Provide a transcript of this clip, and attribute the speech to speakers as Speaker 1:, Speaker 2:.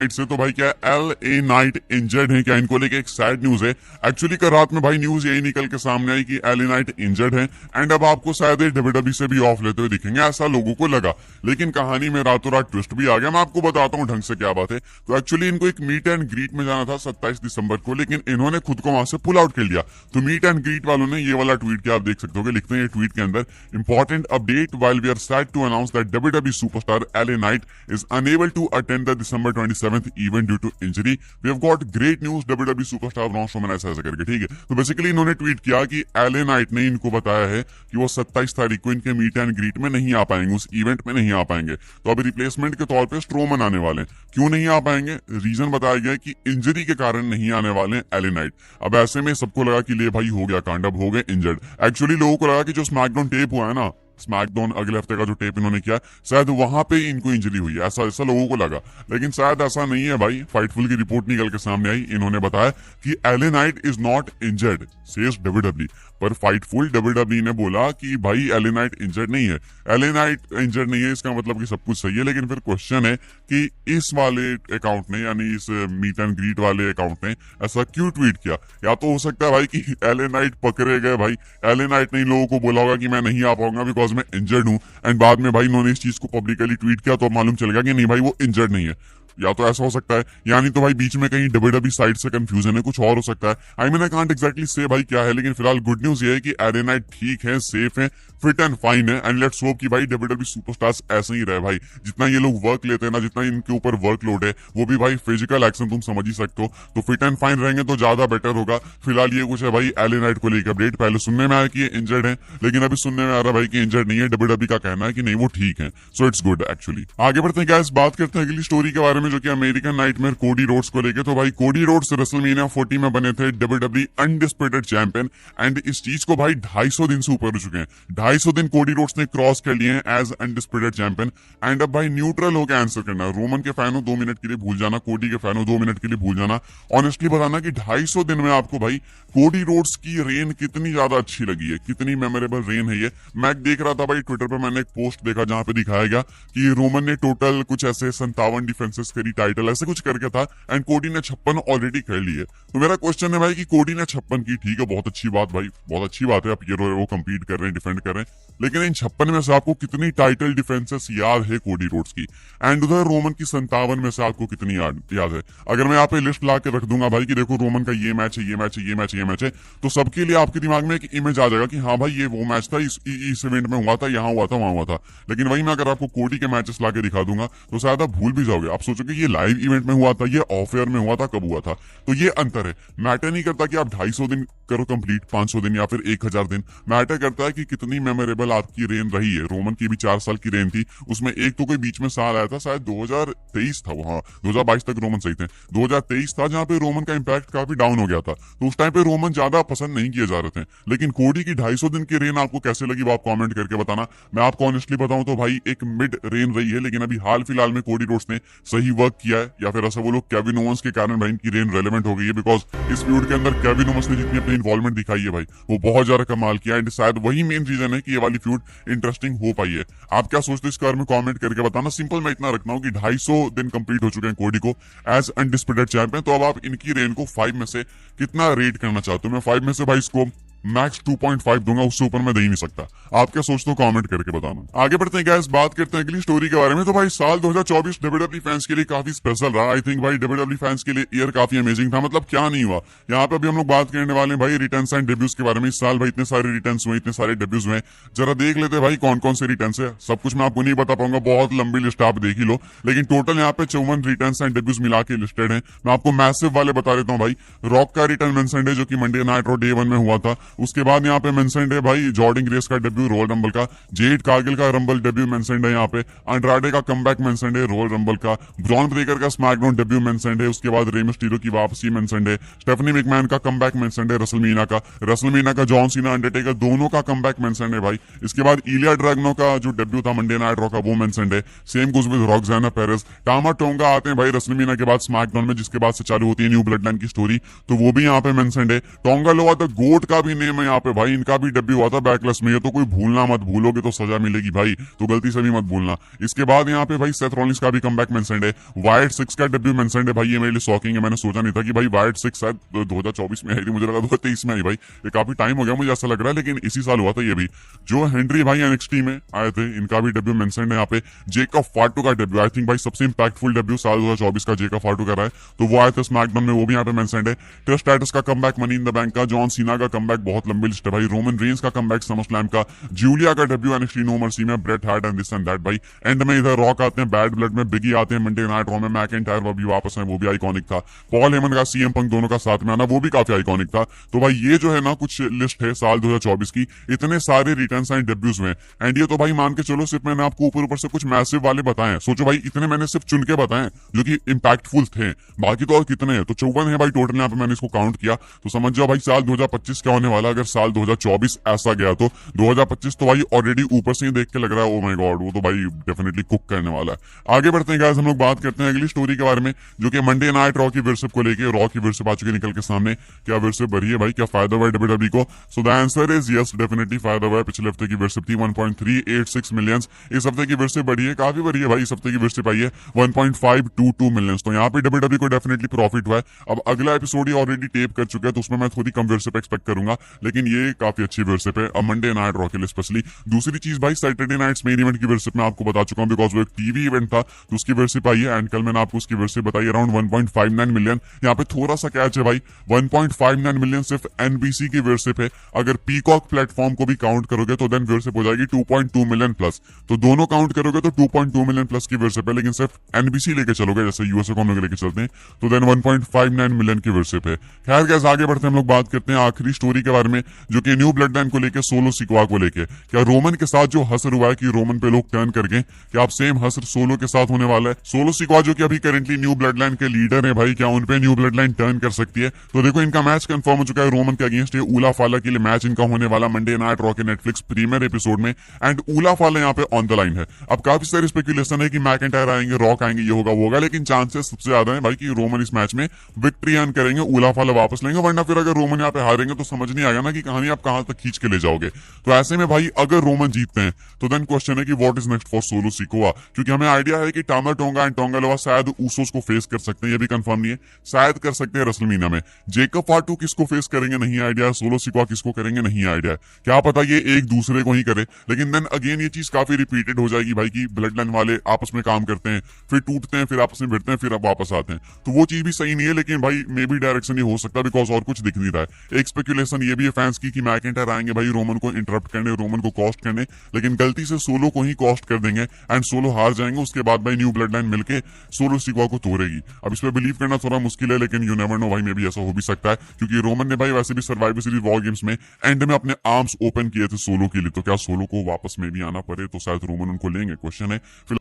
Speaker 1: से तो भाई क्या LA नाइट इंजर्ड है क्या, इनको लेके एक सैड न्यूज है। एक्चुअली कल रात में भाई न्यूज यही निकल के सामने आई कि LA नाइट इंजर्ड है एंड अब आपको शायद WWE से भी ऑफ लेते हुए दिखेंगे, ऐसा लोगों को लगा। लेकिन कहानी में रातों रात ट्विस्ट भी आ गया। मैं आपको बताता हूँ ढंग से क्या बात है। तो एक्चुअली इनको एक मीट एंड ग्रीट में जाना था 27 दिसंबर को, लेकिन इन्होंने खुद को वहां से पुल आउट कर लिया। तो मीट एंड ग्रीट वालों ने ये वाला ट्वीट किया, आप देख सकते हो, लिखते हैं ये ट्वीट के अंदर, important update while we are sad to announce that WWE superstar LA Knight is unable to attend the December 27th event due to injury. We have got great news, WWE superstar Braun Strowman ऐसा करके, ठीक है। तो basically इन्होंने tweet किया कि LA night ने इनको बताया है कि वो 27 तारीख को इनके मीट एंड ग्रीट में नहीं आ पाएंगे, उस इवेंट में नहीं आ पाएंगे। तो अभी रिप्लेसमेंट के तौर पे स्ट्रोमन आने वाले हैं। क्यों नहीं आ पाएंगे, रीजन बताया गया कि इंजरी के कारण नहीं आने वाले हैं LA नाइट। अब ऐसे में सबको लगा कि ले भाई हो गया कांड, अब हो गए इंजर्ड। एक्चुअली लोगों को लगा कि जो स्मैकडाउन टेप हुआ है ना, स्मैकडाउन अगले हफ्ते का जो टेप इन्होंने किया, शायद वहां पे इनको इंजरी हुई है, ऐसा ऐसा लोगों को लगा। लेकिन शायद ऐसा नहीं है भाई। फाइटफुल की रिपोर्ट निकल के सामने आई, इन्होंने बताया कि LA night is not injured, says WWE। पर फाइटफुल WWE ने बोला कि भाई LA नाइट इंजर्ड नहीं है। LA नाइट इंजर्ड नहीं है इसका मतलब कि सब कुछ सही है। लेकिन फिर क्वेश्चन है कि इस वाले अकाउंट ने, यानी इस मीट एंड ग्रीट वाले अकाउंट ने ऐसा क्यों ट्वीट किया। या तो हो सकता है भाई कि LA नाइट पकड़े गए भाई, LA नाइट ने इन लोगों को बोला होगा कि मैं नहीं आ पाऊंगा बिकॉज मैं इंजर्ड हूं, एंड बाद में भाई इन्होंने इस चीज को पब्लिकली ट्वीट किया तो मालूम चल गया कि नहीं भाई वो इंजर्ड नहीं है। या तो ऐसा हो सकता है, यानी तो भाई बीच में कहीं WWE साइड से कंफ्यूजन है, कुछ और हो सकता है। I mean I can't exactly से भाई क्या है। लेकिन फिलहाल गुड न्यूज ये है कि LA नाइट ठीक है, सेफ है, फिट एंड फाइन है, एंड लेट्स होप कि भाई WWE सुपरस्टार्स ऐसे ही रहे भाई। जितना ये लोग वर्क लेते हैं ना, जितना इनके ऊपर वर्कलोड है, वो भी भाई फिजिकल एक्शन तुम समझ ही सकते हो। तो फिट एंड फाइन रहेंगे तो ज्यादा बेटर होगा। फिलहाल ये कुछ है भाई LA नाइट को लेकर अपडेट। पहले सुनने में आया कि ये इंजर्ड है, लेकिन अभी सुनने में आ रहा है भाई कि इंजर्ड नहीं है। WWE का कहना है कि नहीं वो ठीक है, सो इट्स गुड एक्चुअली। आगे बढ़ते हैं गाइस, बात करते हैं अगली स्टोरी के बारे में, जो कि अमेरिकन नाइटमेयर कोडी रोड्स को लेके। तो भाई कोडी रोड्स रेसलमेनिया 40 में बने थे WWE अनडिस्प्यूटेड चैंपियन, एंड इस चीज को भाई 250 दिन से ऊपर हो चुके हैं। 250 दिन कोडी रोड्स ने क्रॉस कर लिए हैं एज अनडिस्प्यूटेड चैंपियन। एंड अब भाई न्यूट्रल होकर आंसर करना है। रोमन के फैन हो 2 मिनट के लिए भूल जाना, कोडी के फैन हो 2 मिनट के लिए भूल जाना। ऑनेस्टली बताना कि 250 दिन में आपको भाई कोडी रोड्स की रेन कितनी ज्यादा अच्छी लगी है, कितनी मेमोरेबल रेन है ये। मैं देख रहा था भाई ट्विटर पर, मैंने एक पोस्ट देखा जहां पे दिखाया गया कि रोमन ने टोटल कुछ ऐसे 57 डिफेंसेस करी, टाइटल ऐसे कुछ करके था, एंड कोडी ने 56 ऑलरेडी कर लिए। तो मेरा क्वेश्चन है भाई कि कोडी ने 56 की, ठीक है, बहुत अच्छी बात भाई, बहुत अच्छी बात है। आप ये वो कंपीट कर रहे हैं, डिफेंड कर रहे हैं, लेकिन इन 56 में से आपको कितनी टाइटल डिफेंसेस याद है कोडी रोड्स की, एंड उधर रोमन की 57 में से आपको कितनी याद है। अगर मैं यहाँ पे लिस्ट ला के रख दूंगा भाई कि देखो रोमन का ये मैच है, ये मैच है, ये मैच है, ये मैच है, तो सबके लिए आपके दिमाग में एक इमेज आ जाएगा कि हाँ भाई ये वो मैच था, इस इवेंट में हुआ था, यहाँ हुआ था, वहां हुआ था। लेकिन वही मैं अगर आपको कोडी के मैचेस ला के दिखा दूंगा तो शायद आप भूल भी जाओगे। आप सोचोगे ये लाइव इवेंट में हुआ था, ये ऑफ एयर में हुआ था, कब हुआ था। तो ये अंतर है। मैटर नहीं करता कि आप 250 दिन करो कंप्लीट, 500 दिन या फिर 1000 दिन। मैटर करता है कि कितनी मेमोरेबल आपकी रेन रही है। रोमन की भी 4 साल की रेन थी, उसमें एक तो कोई बीच में साल आया था, शायद 2023 था वो, हाँ 2022 तक रोमन सही थे। 2023 था जहां पे रोमन का इंपैक्ट काफी डाउन हो गया था, तो उस टाइम पे रोमन ज्यादा पसंद नहीं किए जा रहे थे। लेकिन कोडी की 250 दिन की रेन आपको कैसे लगी वो आप कमेंट करके बताना। मैं आपको ऑनेस्टली बताऊं तो भाई एक मिड रेन रही है, लेकिन अभी हाल फिलहाल में कोडी रोड्स ने सही वर्क किया है, या फिर ऐसा बोलो केविन ओवंस के कारण भाई इनकी रेन रेलेवेंट हो गई है। बिकॉज इस फ्यूड के अंदर केविन ओवंस ने जितनी अपनी इन्वॉल्वमेंट दिखाई है भाई, वो बहुत ज्यादा कमाल किया, एंड शायद वही मेन रीजन है कि ये वाली फ्यूड इंटरेस्टिंग हो पाई है। आप क्या सोचते हो इसके बारे में कमेंट करके बताना। सिंपल मैं इतना रखना हूं कि 250 दिन कंप्लीट हो चुके हैं कोडी को एज अनडिस्प्यूटेड चैंपियन। तो अब आप इनकी रेन को 5 में से कितना रेट करना चाहते हो। मैं 5 में से भाई इसको मैक्स 2.5 दूंगा, उससे ऊपर मैं दे ही नहीं सकता। आप क्या सोचते हो कमेंट करके बताना। आगे बढ़ते हैं गाइस, बात करते हैं अगली स्टोरी के बारे में। तो भाई साल 2024 WWE फैंस के लिए काफी स्पेशल रहा। आई थिंक भाई WWE फैंस के लिए ईयर काफी अमेजिंग था। मतलब क्या नहीं हुआ, यहाँ पे अभी हम लोग बात करने वाले हैं भाई रिटर्न्स एंड डेब्यूज के बारे में। इस साल भाई इतने सारे रिटर्न्स हुए, इतने सारे डेब्यूज हुए, जरा देख लेते हैं भाई कौन कौन से रिटर्न्स है। सब कुछ मैं आपको नहीं बता पाऊंगा, बहुत लंबी लिस्ट आप देख ही लो, लेकिन टोटल यहाँ पे 54 रिटर्न्स एंड डेब्यूज मिला के लिस्टेड है। मैं आपको मैसिव वाले बता देता हूँ भाई। रॉक का रिटर्न मेंशन्ड है जो कि मंडे नाइट रो डे 1 में हुआ था। उसके बाद यहाँ पे मेंशन्ड है भाई जॉर्डिन ग्रेस का डेब्यू रॉयल रंबल का, जेड कार्गिल का रंबल डेब्यू मेंशन्ड है यहाँ पे, अंड्राडे का कमबैक मेंशन्ड है रॉयल रंबल का, ब्रॉन ब्रेकर का स्मैकडाउन डेब्यू मेंशन्ड है। उसके बाद रे मिस्टीरियो की वापसी मेंशन्ड है, स्टेफनी मैकमैन का कमबैक मेंशन्ड है, रसलमीना का जॉन सीना अंडरटेकर दोनों का कमबैक मेंशन्ड है भाई। इसके बाद इलिया ड्रैगनो का जो डेब्यू था मंडे नाइट रॉ का वो मेंशन्ड है। सेम गुज विद रॉक्साना पेरेस, टामा टोंगा आते हैं भाई रसलमीना के बाद स्मैकडाउन में, जिसके बाद से चालू होती है न्यू ब्लड लाइन की स्टोरी, तो वो भी यहाँ पे मेंशन्ड है। टोंगा लोआ द गोट का भी नेम है यहाँ पे भाई, इनका भी डेब्यू हुआ था बैकलेस में, ये तो कोई भूलना मत, भूलोगे तो सजा मिलेगी भाई, तो गलती से भी मत भूलना। इसके बाद यहाँ पे भाई सेथ रॉलिंस का भी कमबैक मेंशन्ड है, वाइड 6 का डेब्यू मेंशन्ड है भाई, ये मेरे लिए शॉकिंग है, मैंने सोचा नहीं था कि भाई वाइड 6 शायद 2024 में आई थी, मुझे लगा 2023 में आई भाई, ये काफी टाइम हो गया मुझे ऐसा लग रहा है, लेकिन इसी साल हुआ था ये भी। जो हेनरी भाई एनएक्सटी में आए थे, इनका भी डेब्यू मेंशन्ड है यहाँ पे। जेकब फाटू का डेब्यू, आई थिंक भाई सबसे इंपैक्टफुल डेब्यू साल 2024 का जेकब फाटू का रहा है, तो वो आए थे स्मैकडाउन में, वो भी यहाँ पे मेंशन्ड है। ट्रिश स्ट्रैटस का comeback money in the bank का, जॉन सीना का कमबैक, बहुत लंबी लिस्ट है भाई, रोमन रेंस का कमबैक समरस्लैम का, जूलिया का डेब्यू एनएक्सटी नो मर्सी में, Bret Hart and this and that भाई। एंड में इधर रॉक आते हैं, बैड ब्लड में बिगी आते हैं, मंडे नाइट रॉ में मैकिंटायर वो भी वापस आए, वो भी आइकॉनिक था। पॉल हेमन का सीएम पंक दोनों का साथ में आना, वो भी काफी आइकॉनिक था। तो भाई ये जो है ना कुछ लिस्ट है साल 2024 की, इतने सारे रिटर्न्स एंड डेब्यूज में, एंड ये तो भाई मान के चलो सिर्फ मैंने आपको ऊपर ऊपर से कुछ मैसिव वाले बताए हैं, सोचो भाई इतने मैंने सिर्फ चुन के बताए जो कि इंपैक्टफुल थे, बाकी तो और कितने हैं, तो 54 है भाई टोटल यहाँ पे मैंने इसको काउंट किया, तो समझ जाओ भाई साल 2025 क्या होने वाला। अगर साल 2024 ऐसा गया तो 2025 तो भाई ऑलरेडी ऊपर से ही देख के लग रहा है, ओ माय गॉड, वो तो भाई डेफिनेटली कुक करने वाला है। आगे बढ़ते हैं गाइस, हम लोग बात करते हैं अगली स्टोरी के बारे में, जो कि मंडे नाइट रॉ की वर्शिप को लेके, रॉ की वर्शिप आ चुकी निकल के सामने, क्या वर्शिप बढ़ी है भाई, क्या फायदा हुआ डब्ल्यूडब्ल्यूई को? So the answer is yes, definitely फायदा हुआ है। पिछले हफ्ते की वर्शिप थी 1.386 मिलियन, इस हफ्ते की वर्शिप बढ़ी है, काफी बढ़ी है भाई, इस हफ्ते की वर्शिप आई है 1.522 मिलियन, तो यहाँ पे डब्ल्यूडब्ल्यूई को डेफिनेटली प्रॉफिट हुआ है। अब अगला एपिसोड ही ऑलरेडी टेप कर चुका है, तो उसमें मैं थोड़ी कम वर्शिप एक्सपेक्ट करूंगा, लेकिन ये काफी अच्छी वर्शिप है अब मंडे नाइट रॉ के लिए स्पेशली। दूसरी चीज भाई, सैटरडे नाइट्स मेन इवेंट की वर्शिप मैं आपको बता चुका हूँ, बिकॉज वो एक टीवी इवेंट था, तो उसकी वर्शिप आई है, एंड कल मैंने आपको उसकी वर्शिप बताई अराउंड 1.59 मिलियन। यहाँ पे थोड़ा सा कैच है भाई, 1.59 मिलियन सिर्फ एनबीसी की वर्शिप है, अगर पीकॉक प्लेटफॉर्म को भी काउंट करोगे तो देन वर्शिप हो जाएगी 2.2 मिलियन प्लस, तो दोनों काउंट करोगे तो 2.2 मिलियन प्लस की वर्शिप है, लेकिन सिर्फ एनबीसी लेके चलोगे जैसे यूएसए को हम लोग लेके चलते हैं, तो देन 1.59 मिलियन की वर्शिप है। खैर गैस आगे बढ़ते हैं, हम लोग बात करते हैं आखिरी स्टोरी के बारे में, जो कि न्यू ब्लड लाइन को लेकर, सोलो सिक्वा को लेकर। क्या रोमन के साथ जो हसर हुआ है कि रोमन पे लोग टर्न कर गए, क्या आप सेम हसर सोलो के साथ होने वाला है? सोलो सिक्वा जो कि अभी करेंटली न्यू ब्लड लाइन के लीडर है भाई, क्या उन पे न्यू ब्लड लाइन टर्न कर सकती है? तो देखो इनका मैच कंफर्म हो चुका है रोमन के अगेंस्ट, ये ऊला फाला के लिए मैच इनका होने वाला मंडे नाइट रॉ के नेटफ्लिक्स प्रीमियर एपिसोड में, एंड ऊला फाला यहाँ पे ऑन द लाइन है। अब काफी सारी स्पेकुलेशन है कि मैकिंटायर आएंगे, रॉक आएंगे, ये होगा वो होगा, लेकिन चांसेस सबसे ज्यादा है भाई कि रोमन इस मैच में विक्ट्री अर्न करेंगे, ऊला फाला वापस लेंगे, वरना फिर अगर रोमन यहाँ पे हारेंगे तो समझ नहीं आएगा ना कि कहानी आप कहां तक खींच के ले जाओगे। तो ऐसे में भाई अगर रोमन जीतते हैं तो देन क्वेश्चन है कि what is next for solo Sikoa, क्योंकि हमें आइडिया है कि टामा टोंगा एंड टोंगा लोवा शायद ऊसोस को फेस कर सकते हैं, ये भी कंफर्म नहीं है, शायद कर सकते हैं रेसलमेनिया में। जेकब फाटू किसको फेस करेंगे नहीं आइडिया, सोलो सिकोआ किसको करेंगे नहीं आइडिया, क्या पता ये एक दूसरे को ही करे, लेकिन देन अगेन ये चीज काफी रिपीटेड हो जाएगी भाई कि ब्लड लाइन वाले आपस में काम करते हैं, फिर टूटते हैं, फिर आपस में भिड़ते हैं, फिर अब वापस आते हैं, तो वो चीज भी सही नहीं है। लेकिन भाई मे बी डायरेक्शन ही हो सकता है, बिकॉज और कुछ दिख नहीं रहा है। एक स्पेकुलेशन ये भी है फैंस की कि मैकिंटायर आएंगे भाई रोमन को इंटरप्ट करने, रोमन को कॉस्ट करने, लेकिन गलती से सोलो को ही कॉस्ट कर देंगे एंड सोलो हार जाएंगे, उसके बाद भाई न्यू ब्लड लाइन मिलके सोलो सिक्वा को तोड़ेगी। अब इस पर बिलीव करना थोड़ा मुश्किल है, लेकिन यू नेवर नो भाई, मे भी ऐसा हो भी सकता है, क्योंकि रोमन ने भाई वैसे भी सर्वाइवर सीरीज वॉर गेम्स में एंड में अपने आर्म्स ओपन किए थे सोलो के लिए, तो क्या सोलो को वापस में भी आना पड़े तो शायद रोमन उनको लेंगे, क्वेश्चन है।